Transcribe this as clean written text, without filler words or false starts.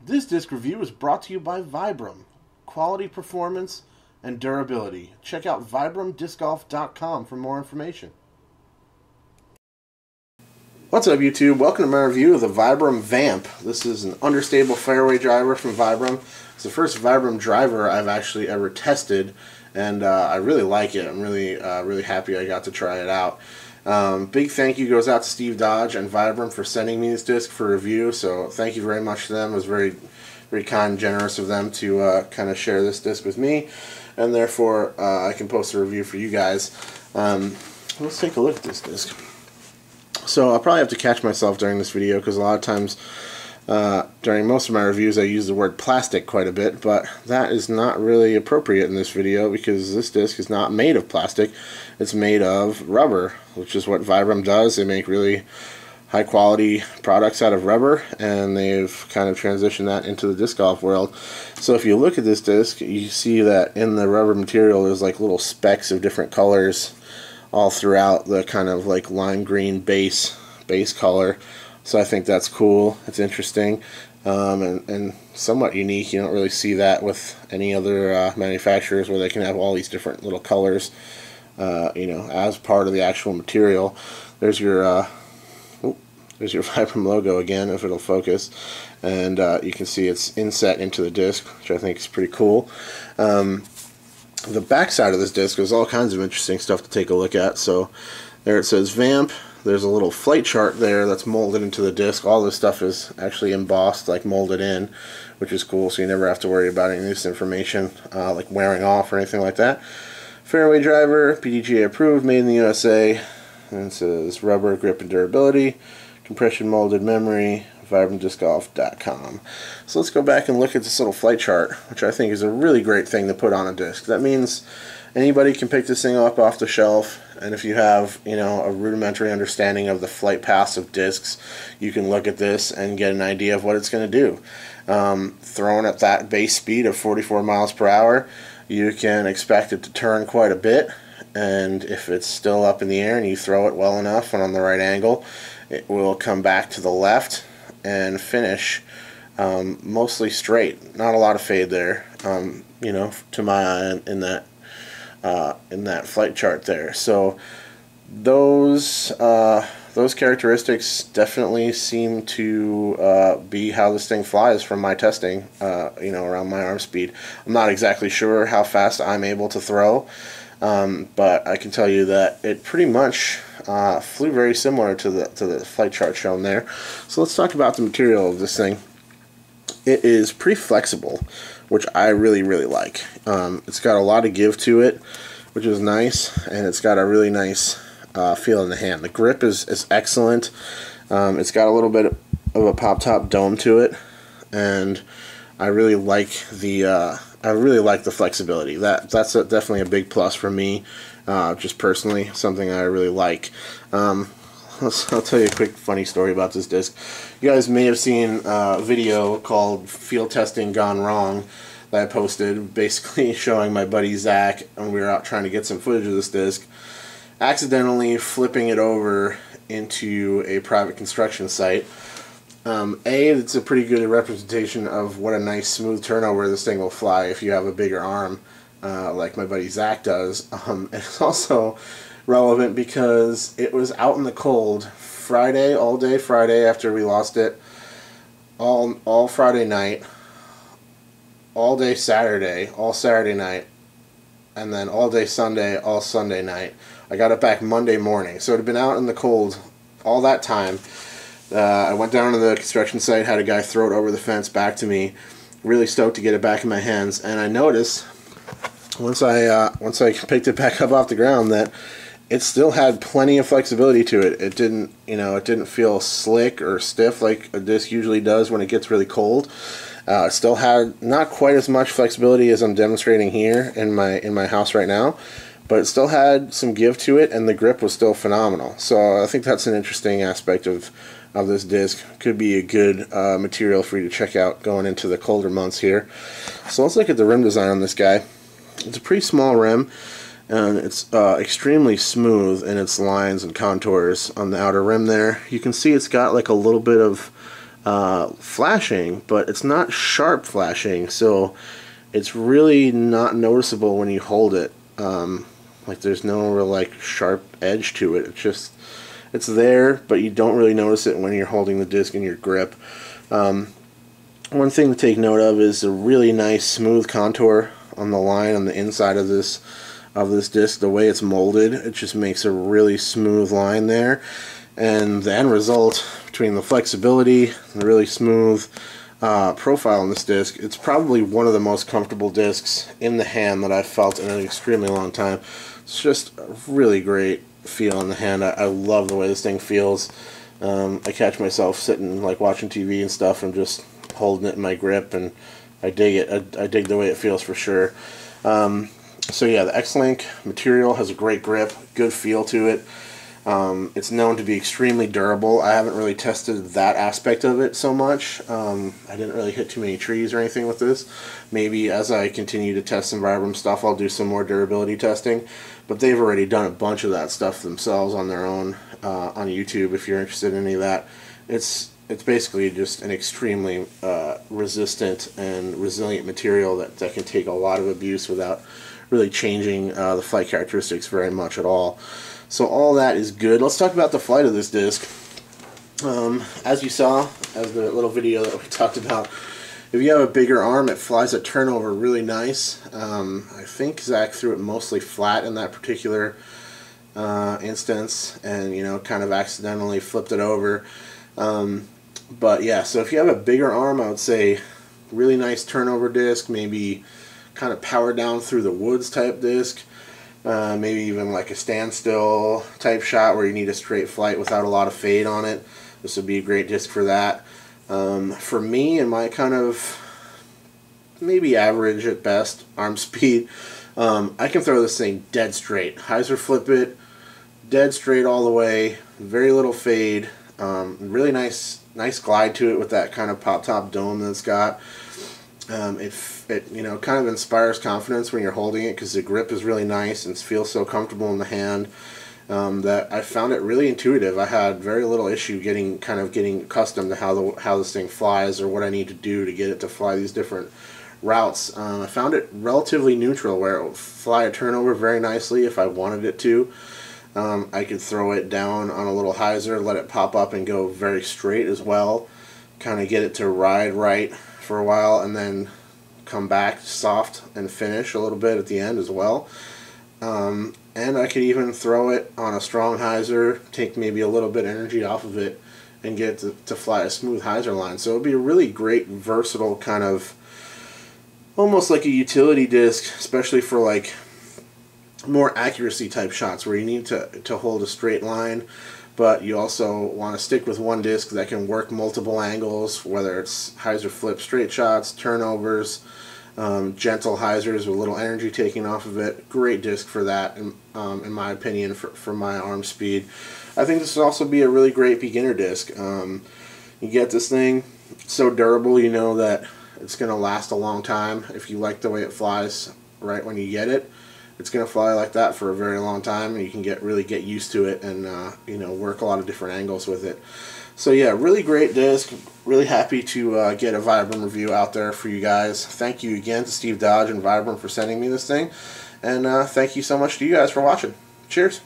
This disc review is brought to you by Vibram. Quality, performance, and durability. Check out VibramDiscGolf.com for more information. What's up, YouTube? Welcome to my review of the Vibram Vamp. This is an Understable fairway driver from Vibram. It's the first Vibram driver I've actually ever tested, and I really like it. I'm really happy I got to try it out. Big thank you goes out to Steve Dodge and Vibram for sending me this disc for review, so thank you very much to them. It was very kind and generous of them to kind of share this disc with me, and therefore I can post a review for you guys. Let's take a look at this disc. So I'll probably have to catch myself during this video because a lot of times during most of my reviews I use the word plastic quite a bit, but that is not really appropriate in this video because this disc is not made of plastic. It's made of rubber, which is what Vibram does. They make really high quality products out of rubber, and they've kind of transitioned that into the disc golf world. So if you look at this disc, you see that in the rubber material there's like little specks of different colors all throughout the kind of like lime green base color. So I think that's cool. It's interesting and somewhat unique. You don't really see that with any other manufacturers where they can have all these different little colors you know, as part of the actual material. There's your Vibram logo again, if it'll focus, and you can see it's inset into the disc, which I think is pretty cool. The back side of this disc is all kinds of interesting stuff to take a look at. So there it says Vamp. There's a little flight chart there that's molded into the disc. All this stuff is actually embossed, like molded in, which is cool, so you never have to worry about any of this information like wearing off or anything like that. Fairway driver, PDGA approved, made in the USA, and it says rubber, grip, and durability, compression molded memory, VibramDiscGolf.com. So let's go back and look at this little flight chart, which I think is a really great thing to put on a disc. That means anybody can pick this thing up off the shelf, and if you have, you know, a rudimentary understanding of the flight paths of discs, you can look at this and get an idea of what it's going to do. Thrown at that base speed of 44 miles per hour, you can expect it to turn quite a bit, and if it's still up in the air and you throw it well enough and on the right angle, it will come back to the left and finish mostly straight. Not a lot of fade there, you know, to my eye in that flight chart there. So those characteristics definitely seem to be how this thing flies from my testing, you know, around my arm speed. I'm not exactly sure how fast I'm able to throw, but I can tell you that it pretty much flew very similar to the flight chart shown there. So let's talk about the material of this thing. It is pretty flexible, which I really like. It's got a lot of give to it, which is nice, and it's got a really nice feel in the hand. The grip is excellent. It's got a little bit of a pop top dome to it, and I really like the flexibility. That's definitely a big plus for me, just personally, something I really like. I'll tell you a quick funny story about this disc. You guys may have seen a video called Field Testing Gone Wrong that I posted, basically showing my buddy Zach, and we were out trying to get some footage of this disc, accidentally flipping it over into a private construction site. It's a pretty good representation of what a nice smooth turnover this thing will fly if you have a bigger arm, like my buddy Zach does. It's also relevant because it was out in the cold Friday, all day Friday after we lost it, all Friday night, all day Saturday, all Saturday night, and then all day Sunday, all Sunday night. I got it back Monday morning, so it had been out in the cold all that time. I went down to the construction site, had a guy throw it over the fence back to me, really stoked to get it back in my hands, and I noticed once I picked it back up off the ground that it still had plenty of flexibility to it. It didn't feel slick or stiff like a disc usually does when it gets really cold. It still had not quite as much flexibility as I'm demonstrating here in my house right now, but it still had some give to it, and the grip was still phenomenal. So I think that's an interesting aspect of this disc. Could be a good material for you to check out going into the colder months here. So let's look at the rim design on this guy. It's a pretty small rim, and it's extremely smooth in its lines and contours on the outer rim there. You can see it's got like a little bit of flashing, but it's not sharp flashing, so it's really not noticeable when you hold it. Like there's no real like sharp edge to it. It's there, but you don't really notice it when you're holding the disc in your grip. One thing to take note of is a really nice smooth contour on the line on the inside of this disc. The way it's molded, it just makes a really smooth line there, and the end result between the flexibility and the really smooth profile on this disc, it's probably one of the most comfortable discs in the hand that I've felt in an extremely long time. It's just a really great feel in the hand. I love the way this thing feels. I catch myself sitting like watching TV and stuff and just holding it in my grip, and I dig it. I dig the way it feels for sure. So yeah, the X-Link material has a great grip, good feel to it. It's known to be extremely durable. I haven't really tested that aspect of it so much. I didn't really hit too many trees or anything with this. Maybe as I continue to test some Vibram stuff, I'll do some more durability testing. But they've already done a bunch of that stuff themselves on their own on YouTube. If you're interested in any of that, it's basically just an extremely resistant and resilient material that can take a lot of abuse without really changing the flight characteristics very much at all. So all that is good. Let's talk about the flight of this disc. As you saw, as the little video that we talked about, if you have a bigger arm, it flies at turnover really nice. I think Zach threw it mostly flat in that particular instance, and kind of accidentally flipped it over. But yeah, so if you have a bigger arm, I would say really nice turnover disc, maybe kind of power down through the woods type disc, maybe even like a standstill type shot where you need a straight flight without a lot of fade on it. This would be a great disc for that. For me and my kind of maybe average at best arm speed, I can throw this thing dead straight. Hyzer flip it, dead straight all the way, very little fade, really nice glide to it with that kind of pop top dome that it's got. It kind of inspires confidence when you're holding it because the grip is really nice and feels so comfortable in the hand that I found it really intuitive. I had very little issue getting accustomed to how this thing flies or what I need to do to get it to fly these different routes. I found it relatively neutral where it would fly a turnover very nicely if I wanted it to. I could throw it down on a little hyzer, let it pop up and go very straight as well, kind of get it to ride right for a while and then come back soft and finish a little bit at the end as well. And I could even throw it on a strong hyzer, take maybe a little bit of energy off of it and get it to fly a smooth hyzer line. So it would be a really great versatile kind of almost like a utility disc, especially for like more accuracy type shots where you need to hold a straight line, but you also want to stick with one disc that can work multiple angles, whether it's hyzer flip straight shots, turnovers, gentle hyzers with a little energy taking off of it. Great disc for that, in my opinion, for my arm speed. I think this would also be a really great beginner disc. You get this thing, it's so durable, you know that it's going to last a long time. If you like the way it flies right when you get it, it's going to fly like that for a very long time, and you can really get used to it and work a lot of different angles with it. So yeah, really great disc. Really happy to get a Vibram review out there for you guys. Thank you again to Steve Dodge and Vibram for sending me this thing, and thank you so much to you guys for watching. Cheers.